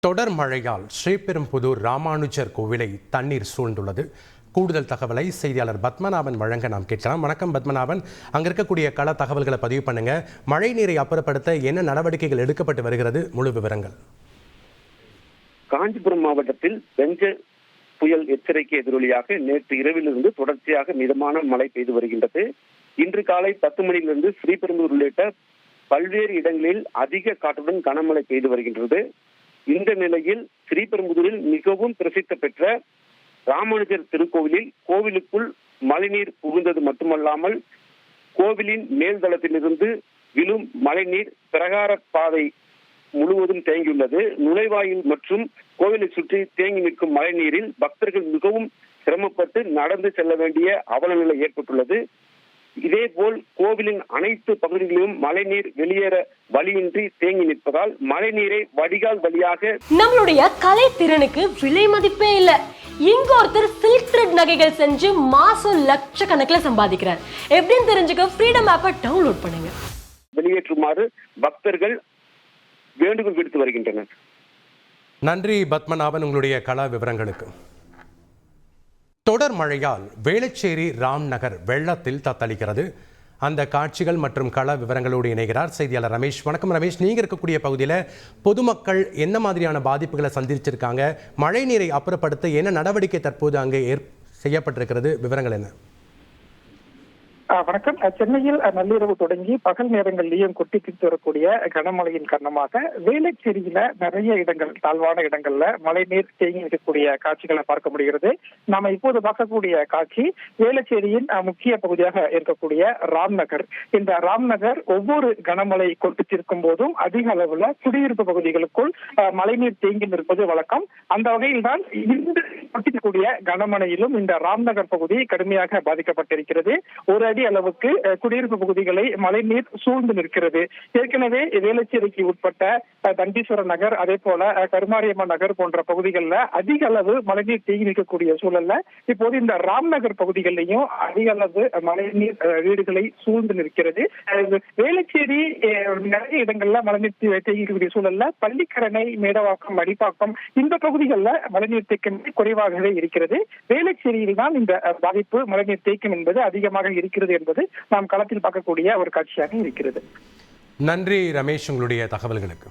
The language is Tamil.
தொடர் மழையால் ஸ்ரீபெரும்புதூர் ராமானுஜர் கோவிலை தண்ணீர் சூழ்ந்துள்ளது. கூடுதல் தகவலை செய்தியாளர் பத்மநாபன் வழங்க நாம் கேட்கலாம். வணக்கம் பத்மநாபன், அங்க இருக்கக்கூடிய கள தகவல்களை பதிவு பண்ணுங்க. மழை நீரை அப்புறப்படுத்த என்ன நடவடிக்கைகள் எடுக்கப்பட்டு வருகிறது, முழு விவரங்கள். காஞ்சிபுரம் மாவட்டத்தில் பெஞ்ச புயல் எச்சரிக்கை எதிரொலியாக நேற்று இரவிலிருந்து தொடர்ச்சியாக மிதமான மழை பெய்து வருகின்றது. இன்று காலை 10 மணியிலிருந்து ஸ்ரீபெரும்புதூர் உள்ளிட்ட பல்வேறு இடங்களில் அதிக காற்றுடன் கனமழை பெய்து வருகின்றது. இந்த நிலையில் ஸ்ரீபெரும்புதூரில் மிகவும் பிரசித்தி பெற்ற ராமானுஜர் திருக்கோவிலில் கோவிலுக்குள் மழைநீர் புகுந்தது மட்டுமல்லாமல் கோவிலின் மேல்தளத்திலிருந்து விழும் மழைநீர் பிரகார பாதை முழுவதும் தேங்கியுள்ளது. நுழைவாயில் மற்றும் கோவிலை சுற்றி தேங்கி நிற்கும் மழைநீரில் பக்தர்கள் மிகவும் சிரமப்பட்டு நடந்து செல்ல வேண்டிய அவல நிலை ஏற்பட்டுள்ளது. இதேபோல் கோவிலின் அனைத்து பகுதிகளிலும் மழைநீர் வெளியேற வழியின்றி தேங்கி நிற்பதால் மழைநீரை வடிகால் வழியாக நம்மளுடைய கலை திறனுக்கு விலை மதிப்பே இல்ல. இங்க ஒருத்தர் சில்க் த்ரெட் நகைகள் செஞ்சு மாசம் லட்சக்கணக்கில் சம்பாதிக்கிறார். எப்படின்னு தெரிஞ்சுக்க ஃப்ரீடம் ஆப்பை டவுன்லோட் பண்ணுங்க. வெளியேற்றுமாறு பக்தர்கள் வேண்டுகோள் விடுத்து வருகின்றனர். நன்றி பத்மநாபன், உங்களுடைய கள விவரங்களுக்கு. தொடர் மழையால் வேளச்சேரி ராம்நகர் வெள்ளத்தில் தத்தளிக்கிறது. அந்த காட்சிகள் மற்றும் கள விவரங்களோடு இணைகிறார் செய்தியாளர் ரமேஷ். வணக்கம் ரமேஷ், நீங்க இருக்கக்கூடிய பகுதியில் பொதுமக்கள் என்ன மாதிரியான பாதிப்புகளை சந்திச்சிருக்காங்க, மழை நீரை அப்புறப்படுத்த என்ன நடவடிக்கை தற்போது அங்கே செய்யப்பட்டிருக்கிறது, விவரங்கள் என்ன? வணக்கம். சென்னையில் நள்ளிரவு தொடங்கி பகல் நேரங்களிலேயும் கொட்டி தீர்த்து வரக்கூடிய கனமழையின் காரணமாக வேளச்சேரியில நிறைய இடங்கள், தாழ்வான இடங்கள்ல மழைநீர் தேங்கி இருக்கக்கூடிய காட்சிகளை பார்க்க முடிகிறது. நாம இப்போது பார்க்கக்கூடிய காட்சி வேளச்சேரியின் முக்கிய பகுதியாக இருக்கக்கூடிய ராம்நகர். இந்த ராம்நகர் ஒவ்வொரு கனமழை கொட்டி தீர்க்கும் போதும் அதிக அளவுல குடியிருப்பு பகுதிகளுக்குள் மழைநீர் தேங்கி நிற்பது வழக்கம். அந்த வகையில் தான் இந்த கொட்டிக்கூடிய கனமழையிலும் இந்த ராம்நகர் பகுதி கடுமையாக பாதிக்கப்பட்டிருக்கிறது. ஒரு அடி அளவுக்கு குடியிருப்பு பகுதிகளை மழைநீர் சூழ்ந்து நிற்கிறது. ஏற்கனவே வேளச்சேரிக்கு உட்பட்ட தண்டீஸ்வர நகர், அதே போல கருமாரியம்மன் நகர் போன்ற பகுதிகளில் அதிக அளவு மழைநீர் தேங்கி நிற்கக்கூடிய சூழல்ல இப்போது இந்த ராம்நகர் பகுதிகளிலையும் அதிக அளவு மழைநீர் வீடுகளை சூழ்ந்து நிற்கிறது. வேளச்சேரி நிறைய இடங்கள்ல மழைநீர் தேங்கி இருக்கக்கூடிய சூழல்ல பள்ளிக்கரணை, மேடவாக்கம், மடிப்பாக்கம் இந்த பகுதிகளில் மழைநீர் தேக்கம் குறைவாகவே இருக்கிறது. வேளச்சேரியில் தான் இந்த பாதிப்பு, மழைநீர் தேக்கம் என்பது அதிகமாக இருக்கிறது என்பது நாம் களத்தில் பார்க்கக்கூடிய ஒரு காட்சியாக இருக்கிறது. நன்றி ரமேஷ், உங்களுடைய தகவல்களுக்கு.